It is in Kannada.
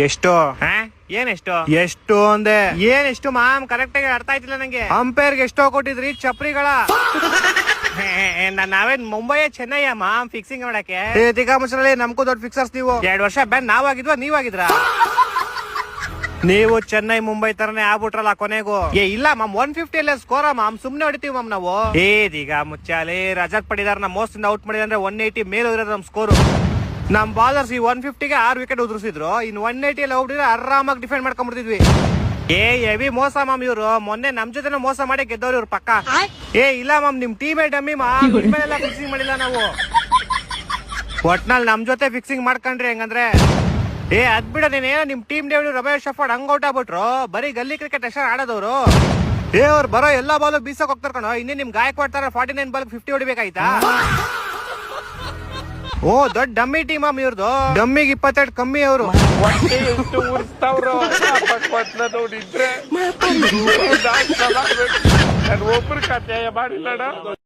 ಎಷ್ಟು ಏನೆಷ್ಟು ಎಷ್ಟು ಅಂದೆ ಏನೆಷ್ಟು ಮಾಮ್ ಕರೆಕ್ಟ್ ಆಗಿ ಅರ್ಥ ಆಯ್ತಿಲ್ಲ ನಂಗೆ. ಅಂಪೈರ್ಗೆ ಎಷ್ಟೋ ಕೊಟ್ಟಿದ್ರಿ ಚಪ್ರಿಗಳ? ನಾವೇನ್ ಮುಂಬೈ ಚೆನ್ನೈ ಮಾಮ್ ಫಿಕ್ಸಿಂಗ್ ಮಾಡಕ್ಕೆ? ದಿಗಾಮುಚ್ಚಲ್ಲಿ ನಮ್ಗೂ ದೊಡ್ಡ ಫಿಕ್ಸರ್ಸ್ ನೀವು. 2 ವರ್ಷ ಬ್ಯಾನ್ ನಾವಾಗಿದ್ವಾ ನೀವಾಗಿದ್ರ? ನೀವು ಚೆನ್ನೈ ಮುಂಬೈ ತರನೇ ಆಗ್ಬಿಟ್ರಲ್ಲ ಕೊನೆಗೂ. ಇಲ್ಲ ಮಾಮ್ 150 ಅಲ್ಲೇ ಸ್ಕೋರ್ ಮಾಮ್, ಸುಮ್ನೆ ಹೊಡಿತೀವಿ ಮಾಮ್ ನಾವು. ಈಗ ಮುಚ್ಚಾಲೆ ರಜತ್ ಪಡಿದಾರ್ ನಮ್ ಮೋಸ್ಟ್ ಔಟ್ ಮಾಡಿದ್ರೆ 180 ಮೇಲೆ ಹೋಗಿರೋದು ನಮ್ ಸ್ಕೋರ್. ನಮ್ ಬಾಲರ್ಸ್ ಈ 150ಗೆ 6 ವಿಕೆಟ್ ಉದುರಿಸಿದ್ರು. ಇನ್ 180 ಅಲ್ಲಿ ಹೋಗ್ಬಿಟ್ಟಿದ್ರೆ ಆರಾಮಾಗಿ ಡಿಫೆಂಡ್ ಮಾಡ್ಕೊಂಡ್ಬಿಡ್ತಿದ್ವಿ. ಹೆವಿ ಮೋಸ ಮಾಮ್ ಇವ್ರು. ಮೊನ್ನೆ ನಮ್ ಜೊತೆ ಮೋಸ ಮಾಡಿ ಗೆದ್ದವ್ರು ಇವ್ರು ಪಕ್ಕ. ಇಲ್ಲ ಮಾಮ್ ನಿಮ್ ಟೀಮ್ ಡಮ್ಮಿ ಮಾಮ್, ನಿಮ್ಮೆಲ್ಲ ಫಿಕ್ಸಿಂಗ್ ಮಾಡಿಲ್ಲ ನಾವು. ಒಟ್ನಲ್ಲಿ ನಮ್ ಜೊತೆ ಫಿಕ್ಸಿಂಗ್ ಮಾಡ್ಕೊಂಡ್ರಿ ಹೆಂಗಂದ್ರೆ ಅದ್ ಬಿಡ. ನೀನೇನೋ ನಿಮ್ ಟೀಮ್ ಡೇವಿಡ್ ರಮೇಶ್ ಶಫರ್ಡ್ ಹಂಗ್ ಔಟ್ ಆಗ್ಬಿಟ್ರು. ಬರೀ ಗಲ್ಲಿ ಕ್ರಿಕೆಟ್ ಅಷ್ಟೇ ಆಡೋದವ್ರು. ಅವ್ರು ಬರೋ ಎಲ್ಲಾ ಬಾಲ್ ಬೀಸಕ್ ಹೋಗ್ತಾರ ಕಣೋ. ಇನ್ನೇ ನಿಮ್ ಗಾಯಕ್ 49 ಬಾಲ್ 50 ಹೊಡಿಬೇಕಾಯ್ತಾ? ಓ ದೊಡ್ಡ ಡಮ್ಮಿ ಟೀಮ್ ಮಾಮ್ ಇವ್ರದು. ಡಮ್ಮಿಗೆ 22 ಕಮ್ಮಿ ಅವರು. ಒಬ್ಬರು ಕಥೆ ಮಾಡಿಲ್ಲಡ.